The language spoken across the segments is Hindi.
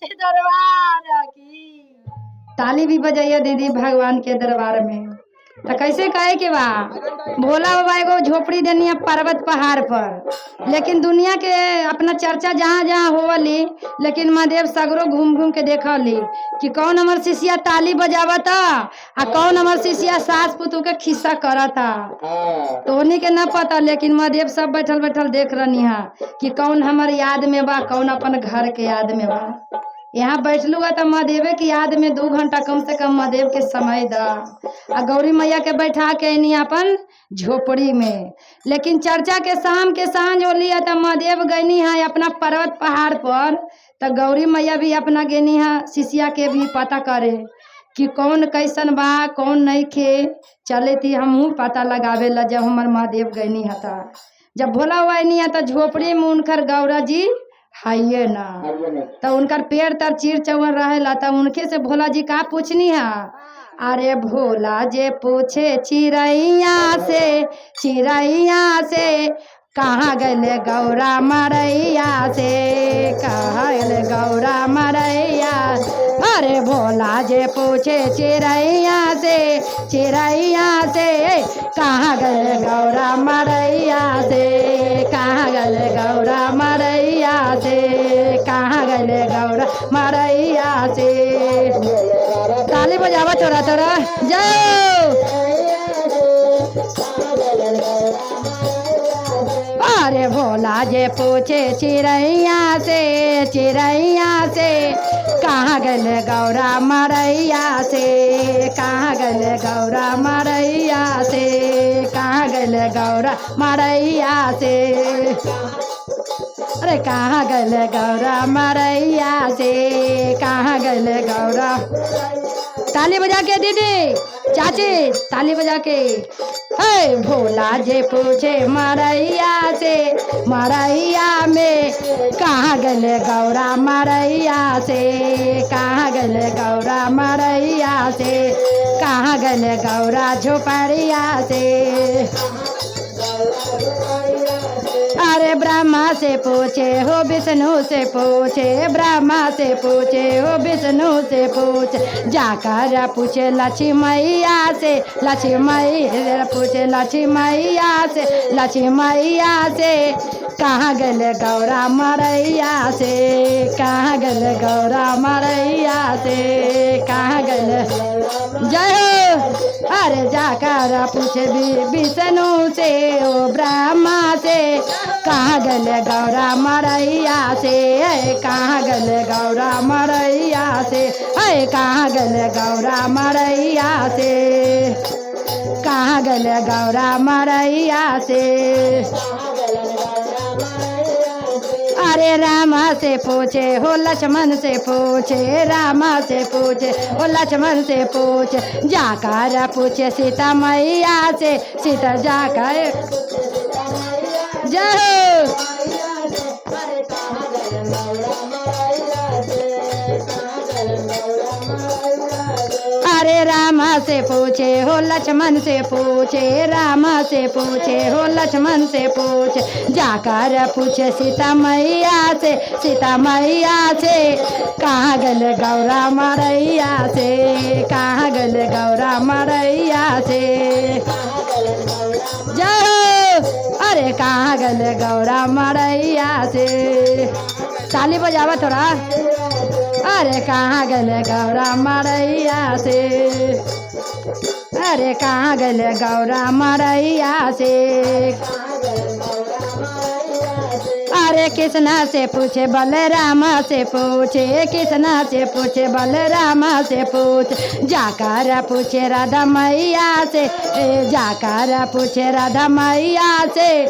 दरबार की ताली भी बजाइए दीदी भगवान के दरबार में। तो कैसे कहे के बा भोला बाबा एगो झोपड़ी देनी है पर्वत पहाड़ पर, लेकिन दुनिया के अपना चर्चा जहाँ जहाँ होवली, लेकिन महादेव सगरो घूम घूम के देखली कि कौन हमार शिष्या ताली बजावता आ कौन हमार शिष्या सास पुतू के खिस्सा करता। तो उन्हीं के न पता, लेकिन महादेव सब बैठल बैठल देख रही है कि कौन हमार याद में बा, कौन अपन घर के याद में बा। यहाँ बैठलू है तो महादेव की याद में 2 घंटा कम से कम महादेव के समय दा। आ गौरी मैया के बैठा के नहीं अपन झोपड़ी में, लेकिन चर्चा के शाम के सांझ होली है तो महादेव गईनी है अपना पर्वत पहाड़ पर। तो गौरी मैया भी अपना गेनी है शिष्या के भी पता करे कि कौन कैसन बा कौन नहीं खे। चले थी हमहू पता लगावे ला जब हमार महादेव गईनी है था। जब भोला हुआ नहीं है तो झोपड़ी में उनकर गौरा जी हाइये ना, तो उनकर पेड़ तर चीर चौर रहेला। तो उनके से भोला जी का पूछनी है, अरे भोला जे पूछे चिड़ैया से कहाँ गले गौरा मरैया से, कहाँ गले गौरा मरैया। अरे भोला जे पूछे चिड़ैया से कहाँ गले गौरा मरैया से, कहाँ गले गौरा मरैया से, कहाँ गले गौरा मरैया से। ताली बजावा थोड़ा थोड़ा जाओ। अरे भोला जे पूछे चिड़ैया से कहाँ गले गौरा मरैया से, कहाँ गले गौरा मरैया से, कहाँ गले गौरा मरैया से। अरे कहाँ गले गौरा मरैया से, कहाँ गले गौरा। ताली बजा के दीदी चाची ताली बजा के। हे भोला जे पूछे मरैया से, मरैया में कहाँ गले गौरा मरैया से, कहाँ गले गौरा मरैया से, कहाँ गले गौरा झोपड़िया से। अरे ब्रह्मा से पूछे हो विष्णु से पूछे, ब्रह्मा से पूछे हो विष्णु से पूछे, जाकर पूछे लक्ष्मी मैया से, लक्ष्मी मैया पूछे लक्ष्मी मैया से कहाँ गले गौरा मरैया से, कहाँ गले गौरा मरैया से, कहाँ गले। जय हो। अरे जाकर पूछे विष्णु से ओ ब्रह्मा से कहाँ गले गौरा मरैया से, कहाँ गले गौरा मरैया से, कहाँ गले गौरा मरैया से, कहाँ गले गौरा मरैया से। अरे रामा से पूछे हो लक्ष्मण से पूछे, रामा से पूछे हो लक्ष्मण से पूछे, जाकर पूछे सीता मैया से, सीता जाकर। जय हो। अरे रामा से पूछे हो लक्ष्मण से पूछे, रामा से पूछे हो लक्ष्मण से पूछे, जाकर पूछे सीता मैया से, सीता मैया से कहाँ गले गौरा मरैया से, कहाँ गले गौरा मरैया से। जय हो। अरे कहाँ गले गौरा मरैया से। ताली बजावा थोड़ा। अरे कहाँ गले गौरा मरैया से, अरे कहाँ गले गौरा मरैया से। अरे कृष्णा से पूछे बलरामा से पूछे, कृष्णा से पूछे बलरामा से पूछे, जाकर पूछे राधा मैया से, जाकर पूछे राधा मैया से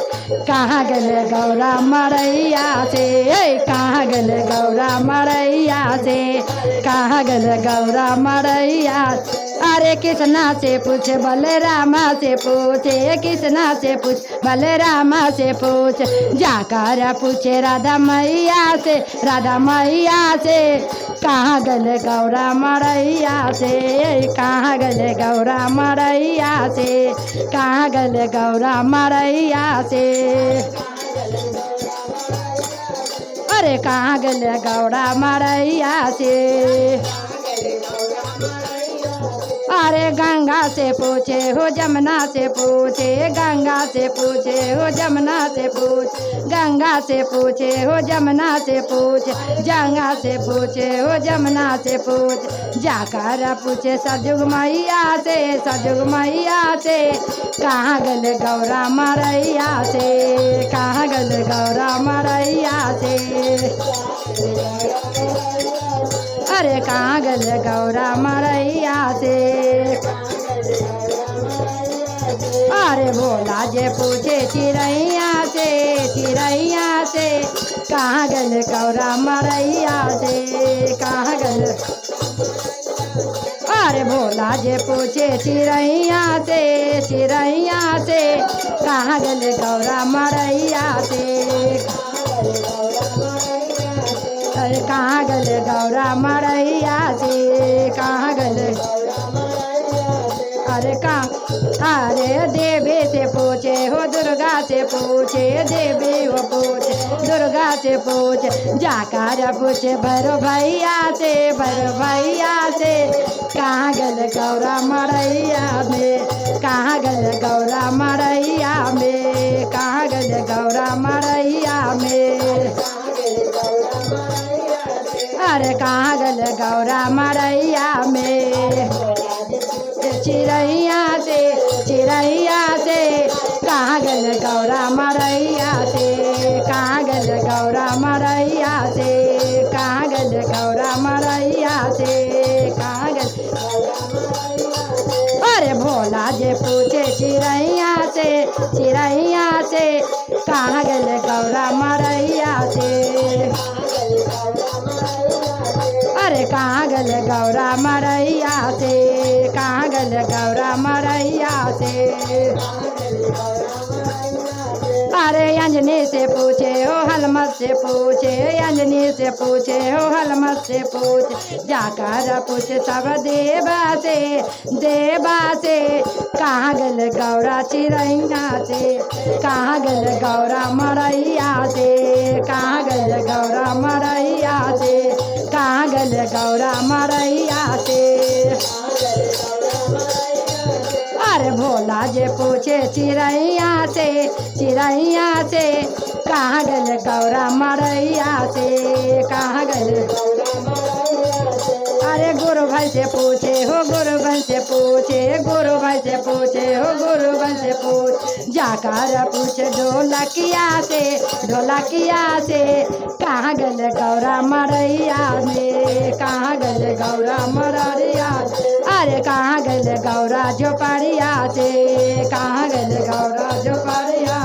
कहाँ गले गौरा मरैया से, कहाँ गले गौरा मरैया से, कहाँ गले गौरा मरैया। अरे कृष्णा से पूछे बलरामा से पूछे, कृष्णा से पूछ बलरामा से पूछ, जाकर पूछे राधा मैया से, राधा मैया से कहाँ गले गौरा मरैया से, कहाँ गले गौरा मरैया से, कहाँ गले गौरा मरैया से। अरे कहाँ गल गौरा मरैया से। अरे गंगा से पूछे हो जमुना से पूछे, गंगा से पूछे हो जमुना से पूछ, गंगा से पूछे हो जमुना से पूछ, गंगा से पूछे हो जमुना से पूछ। जाकर पूछे सजुग मैया से, सजुग मैया से कहाँ गल गौरा मरैया से, कहाँ गल गौरा मरैया से। अरे कहाँ गल गौरा मरैया से। अरे भोला जे पूछे चिड़ैया से, चिड़ैया से कहाँ गल गौरा मरैया से, कहाँ गल। अरे भोला जे पूछे चिड़ैया से, चिड़ैया से कहाँ गल गौरा मरैया से। अरे कहाँ गल गौरा मरैया से, कहाँ गल। अरे अरे देवी से पूछे हो दुर्गा से पूछे, देवी हो पूछे दुर्गा से पूछे। जाकर पूछे भैरव भैया से, भैरव भैया से कहाँ गल गौरा मरैया में, कहाँ गल गौरा मरैया में, कहाँ गल गौरा मरैया में। अरे कहाँ गल गौरा मरैया में। चिड़ैया से, चिड़ैया से कहाँ गल गौरा मरैया से, कहाँ गल गौरा मरैया से, कहाँ गल गौरा मरैया से, कहाँ गल। अरे भोला जे पूछे चिड़ैया से, चिड़ैया से कहाँ गल गौरा मरैया से। अरे कहाँ गल गौरा मरैया से, कहाँ गल गौरा मरैया से। अरे अंजनी से पूछे हो हलमत से पूछे, अंजनी से पूछे हो हलमत से पूछे। जाकर पूछे सब देवा से, देवा से कहाँ गल गौरा चिड़ैया से, कहाँ गल गौरा मरैया से, कहाँ गल गौरा मरैया से, कहाँ गल गौरा मरैया से। अरे भोला जे पूछे चिड़ैया से, चिड़ैया से कहाँ गल गौरा मरैया से, कहाँ गल। अरे गुरु भाई से पूछे हो, गुरु भाई से पूछे, गुरु भाई से पूछे हो, गुरु भाई से पूछ। जाकर पूछे ढोलकिया से, ढोलकिया से कहाँ गल गौरा मरैया में, कहाँ गल गौरा मरैया। अरे कहाँ गल गौरा झोपड़िया से, कहाँ गल गौरा झोपड़िया।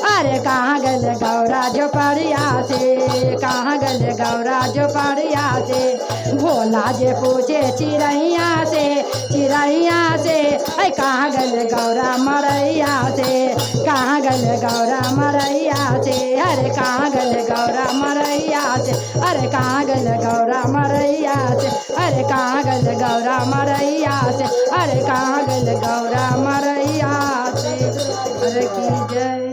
अरे कहाँ गल गौरा झोपड़िया से, कहाँ गल गौरा झोपड़िया से। भोला जे पूछे चिड़ैया से, चिड़ैया से अरे कहाँ गल गौरा मरैया से, कहाँ गल गौरा मरैया से। अरे कहाँ गल गौरा मरैया से, अरे कहाँ गल गौरा मरैया से, अरे कहाँ गल गौरा मरैया से, अरे कहाँ गल गौरा मरैया से। अरे की जय।